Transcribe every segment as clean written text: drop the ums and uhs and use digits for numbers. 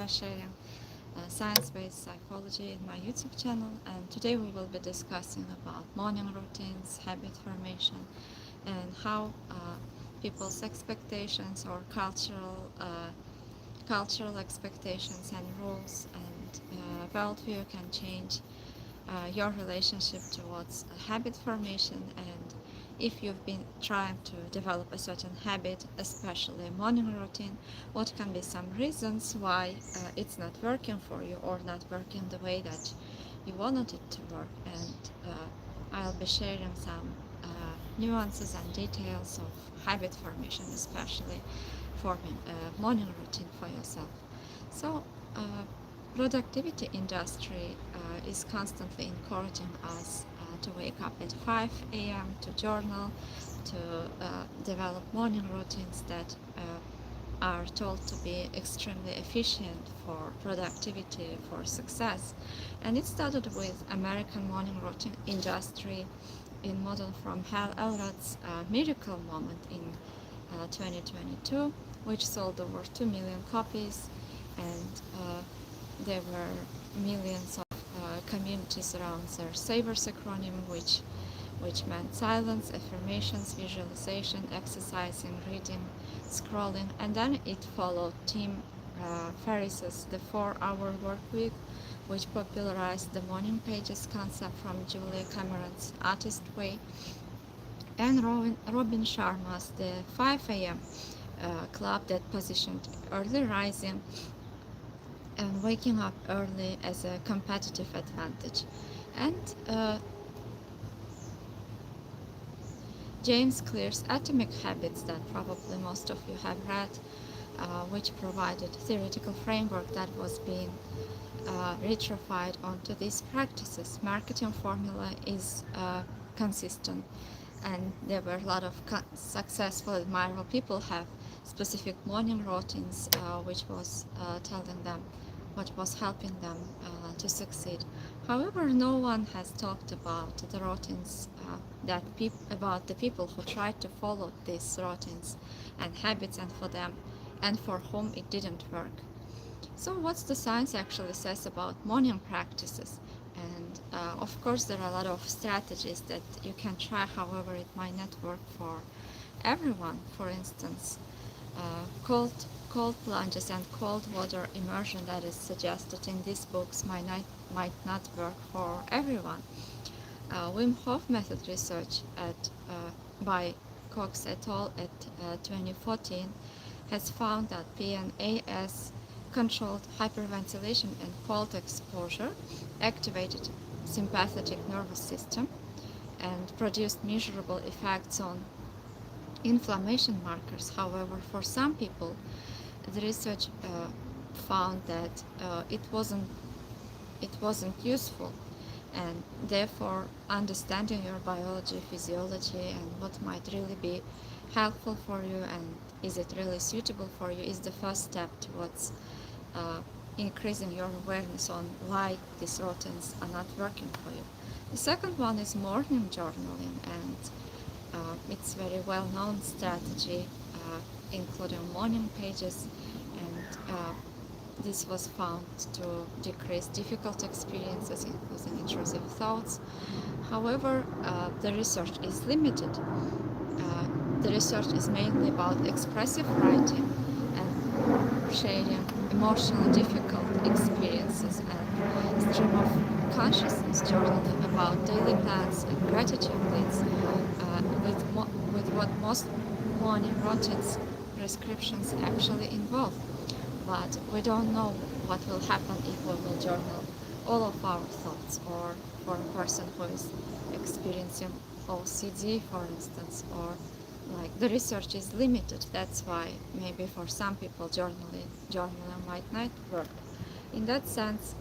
sharing science-based psychology in my YouTube channel, and today we will be discussing about morning routines, habit formation, and how people's expectations or cultural expectations and rules and worldview can change your relationship towards habit formation. And if you've been trying to develop a certain habit, especially a morning routine, what can be some reasons why it's not working for you or not working the way that you wanted it to work. And I'll be sharing some nuances and details of habit formation, especially forming a morning routine for yourself. So productivity industry is constantly encouraging us to wake up at 5 a.m., to journal, to develop morning routines that are told to be extremely efficient for productivity, for success. And it started with American morning routine industry in model from Hal Elrod's Miracle Moment in 2022, which sold over 2 million copies, and there were millions of communities around their SAVERS acronym, which meant silence, affirmations, visualization, exercising, reading, scrolling. And then it followed Tim Ferriss's The 4-Hour Work Week, which popularized the morning pages concept from Julia Cameron's Artist Way, and Robin Sharma's The 5 a.m. Club that positioned early rising and waking up early as a competitive advantage. And James Clear's Atomic Habits, that probably most of you have read, which provided theoretical framework that was being retrofitted onto these practices. Marketing formula is consistent, and there were a lot of successful, admirable people have specific morning routines, which was telling them what was helping them to succeed. However, no one has talked about the routines about the people who tried to follow these routines and habits, and for them and for whom it didn't work. So what's the science actually says about morning practices? And of course there are a lot of strategies that you can try, however it might not work for everyone. For instance, cold plunges and cold water immersion that is suggested in these books might not work for everyone. Wim Hof method research by Cox et al. At 2014 has found that PNAS controlled hyperventilation and cold exposure activated sympathetic nervous system and produced measurable effects on inflammation markers. However, for some people, the research found that it wasn't useful, and therefore understanding your biology, physiology, and what might really be helpful for you and is it really suitable for you is the first step towards increasing your awareness on why these routines are not working for you. The second one is morning journaling, and it's very well-known strategy, including morning pages, and this was found to decrease difficult experiences, including intrusive thoughts. However, the research is limited. The research is mainly about expressive writing and sharing emotionally difficult experiences, and stream of consciousness journaling about daily plans and gratitude leads with what most morning routines prescriptions actually involve. But we don't know what will happen if we will journal all of our thoughts, or for a person who is experiencing OCD, for instance, or like the research is limited. That's why maybe for some people journaling might not work. In that sense,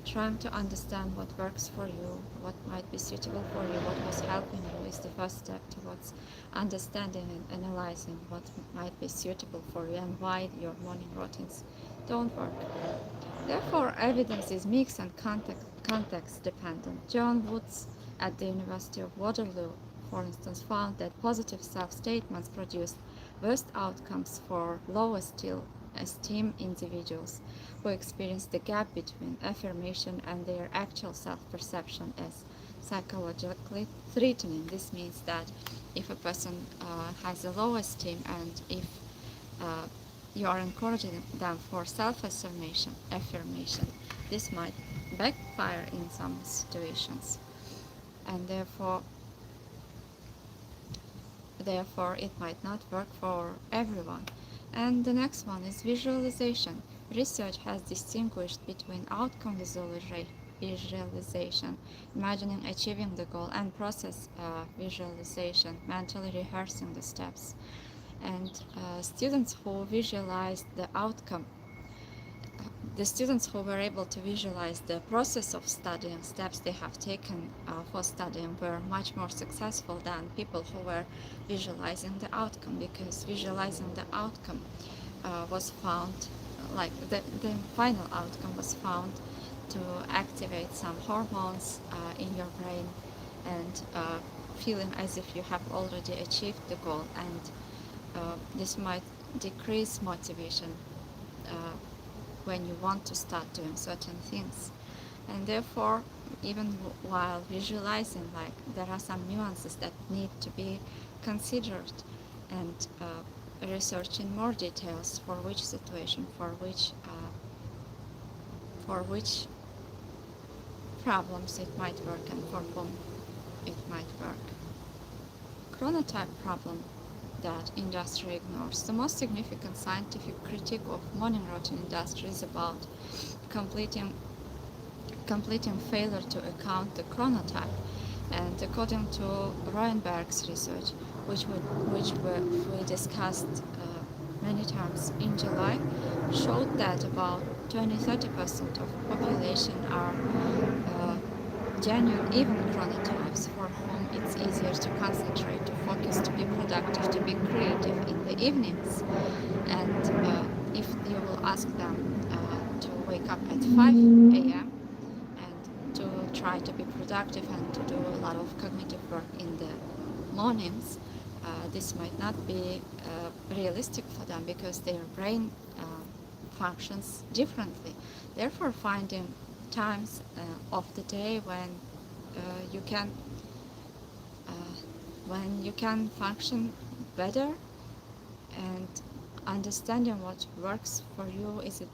trying to understand what works for you, what might be suitable for you, what was helping you is the first step towards understanding and analyzing what might be suitable for you and why your morning routines don't work. Therefore, evidence is mixed and context dependent. John Woods at the University of Waterloo, for instance, found that positive self-statements produced worst outcomes for low esteem esteem individuals who experience the gap between affirmation and their actual self-perception as psychologically threatening. This means that if a person has a low esteem, and if uh, you are encouraging them for affirmation, this might backfire in some situations, and therefore it might not work for everyone. And the next one is visualization. Research has distinguished between outcome visualization, imagining achieving the goal, and process visualization, mentally rehearsing the steps. And students who visualized the students who were able to visualize the process of studying, steps they have taken for studying, were much more successful than people who were visualizing the outcome, because visualizing the outcome was found, like the final outcome was found to activate some hormones in your brain, and feeling as if you have already achieved the goal, and this might decrease motivation uh, when you want to start doing certain things. And therefore, even while visualizing, like, there are some nuances that need to be considered, and research in more details for which situation, for which problems it might work, and for whom it might work. Chronotype problem that industry ignores. The most significant scientific critique of morning routine industry is about completing failure to account the chronotype. And according to Roenberg's research, which we discussed many times in July, showed that about 20-30% of population are genuine even chronotypes for whom it's easier to concentrate, to focus, to be productive, to be creative in the evenings. And if you will ask them to wake up at 5 a.m. and to try to be productive and to do a lot of cognitive work in the mornings, this might not be realistic for them, because their brain functions differently. Therefore, finding times of the day you can uh, when you can function better, and understanding what works for you, is it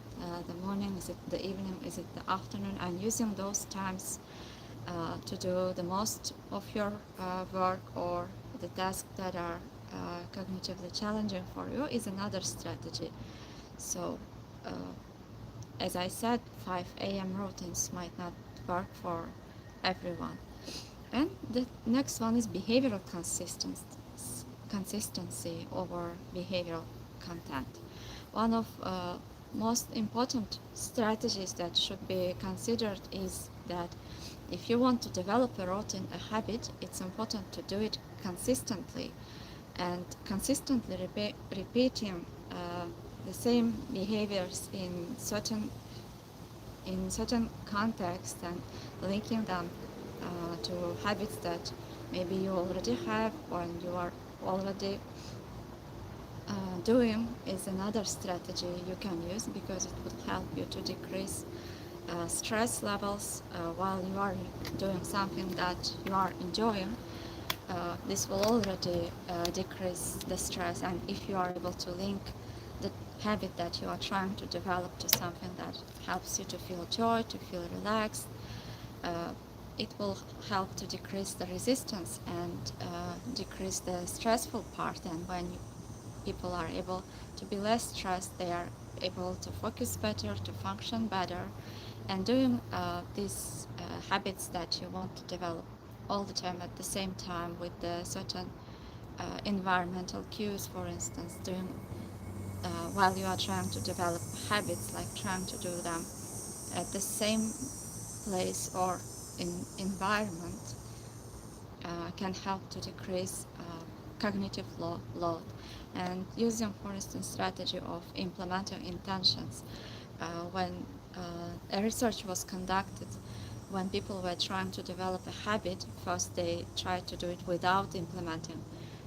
the morning, is it the evening, is it the afternoon, and using those times to do the most of your work, or the tasks that are cognitively challenging for you, is another strategy. So uh, as I said, 5 a.m. routines might not work for everyone. And the next one is behavioral consistency over behavioral content. One of most important strategies that should be considered is that if you want to develop a routine, a habit, it's important to do it consistently, and consistently repeating the same behaviors in certain contexts, and linking them to habits that maybe you already have, or you are already doing, is another strategy you can use, because it will help you to decrease stress levels while you are doing something that you are enjoying. This will already decrease the stress, and if you are able to link the habit that you are trying to develop to something that helps you to feel joy, to feel relaxed, uh, it will help to decrease the resistance and decrease the stressful part. And when people are able to be less stressed, they are able to focus better, to function better, and doing these habits that you want to develop all the time at the same time, with the certain environmental cues, for instance, doing while you are trying to develop habits, like trying to do them at the same place or in environment, can help to decrease cognitive load. And using, for instance, strategy of implementing intentions, when a research was conducted, when people were trying to develop a habit, first they tried to do it without implementing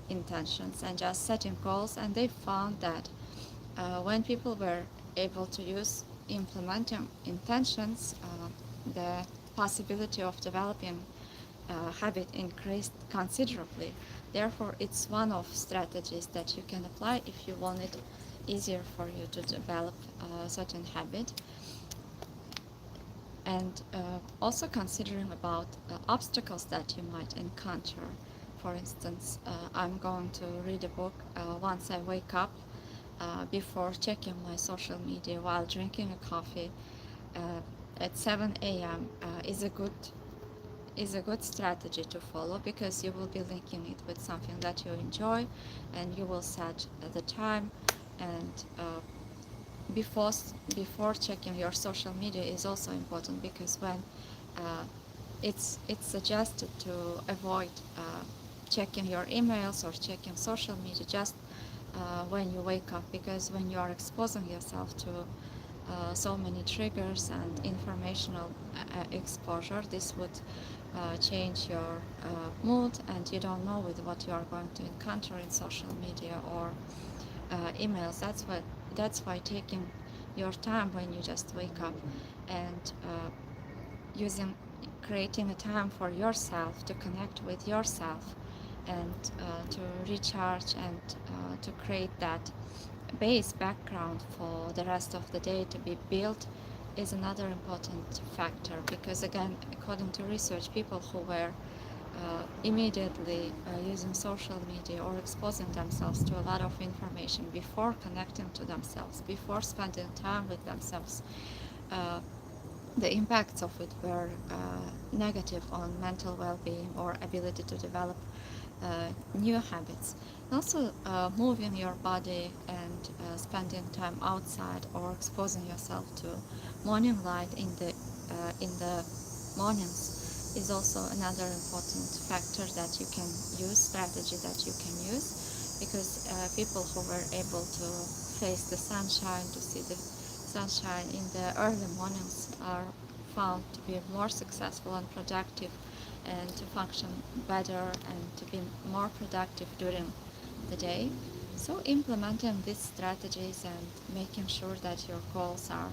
intentions and just setting goals, and they found that When people were able to use implementing intentions, the possibility of developing habit increased considerably. Therefore, it's one of strategies that you can apply if you want it easier for you to develop a certain habit. And also considering about obstacles that you might encounter. For instance, I'm going to read a book once I wake up, before checking my social media while drinking a coffee at 7 a.m. Is a good strategy to follow, because you will be linking it with something that you enjoy, and you will set the time. And before before checking your social media is also important, because when uh, it's suggested to avoid checking your emails or checking social media just when you wake up, because when you are exposing yourself to so many triggers and informational exposure, this would change your mood, and you don't know with what you are going to encounter in social media or emails. That's why taking your time when you just wake up, and using creating a time for yourself to connect with yourself, and to recharge, and to create that base background for the rest of the day to be built, is another important factor. Because again, according to research, people who were immediately using social media or exposing themselves to a lot of information before connecting to themselves, before spending time with themselves, uh, the impacts of it were negative on mental well-being or ability to develop new habits. Also, moving your body and spending time outside or exposing yourself to morning light in the mornings is also another important factor that you can use, strategy that you can use, because people who were able to face the sunshine, to see the sunshine in the early mornings, are found to be more successful and productive, and to function better and to be more productive during the day. So implementing these strategies and making sure that your goals are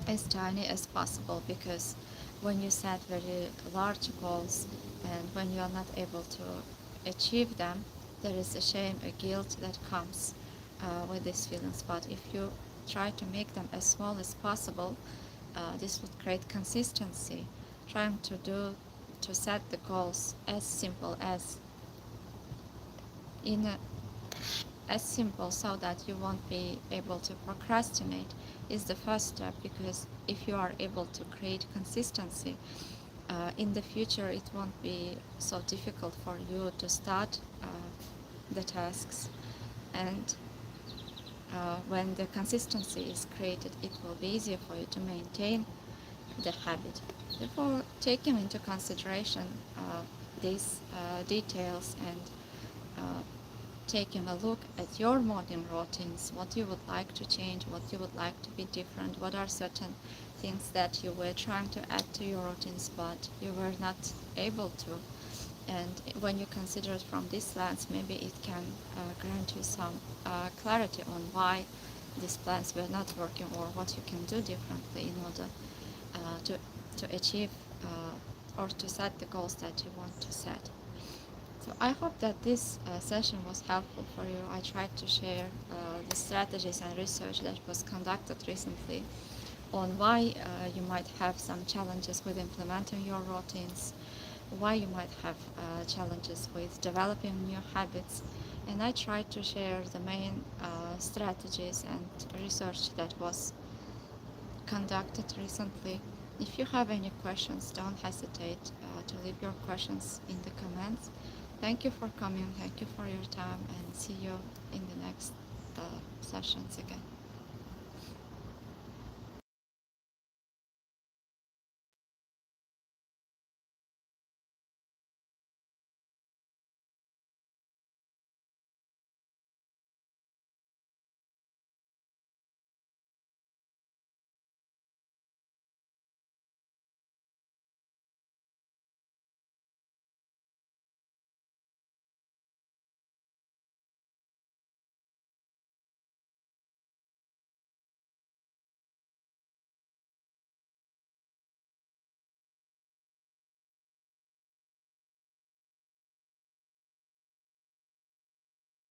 as tiny as possible, because when you set very large goals and when you are not able to achieve them, there is a shame, a guilt that comes with these feelings. But if you try to make them as small as possible, this would create consistency. Trying to set the goals as simple in a, as simple so that you won't be able to procrastinate is the first step. Because if you are able to create consistency, in the future it won't be so difficult for you to start the tasks. And when the consistency is created, it will be easier for you to maintain the habit. Therefore, taking into consideration these details, and uh, taking a look at your morning routines, what you would like to change, what you would like to be different, what are certain things that you were trying to add to your routines but you were not able to. And when you consider it from this lens, maybe it can grant you some clarity on why these plans were not working, or what you can do differently in order to achieve or to set the goals that you want to set. So I hope that this session was helpful for you. I tried to share the strategies and research that was conducted recently on why you might have some challenges with implementing your routines, why you might have challenges with developing new habits. And I tried to share the main strategies and research that was conducted recently. If you have any questions, don't hesitate to leave your questions in the comments. Thank you for coming, thank you for your time, and see you in the next sessions again.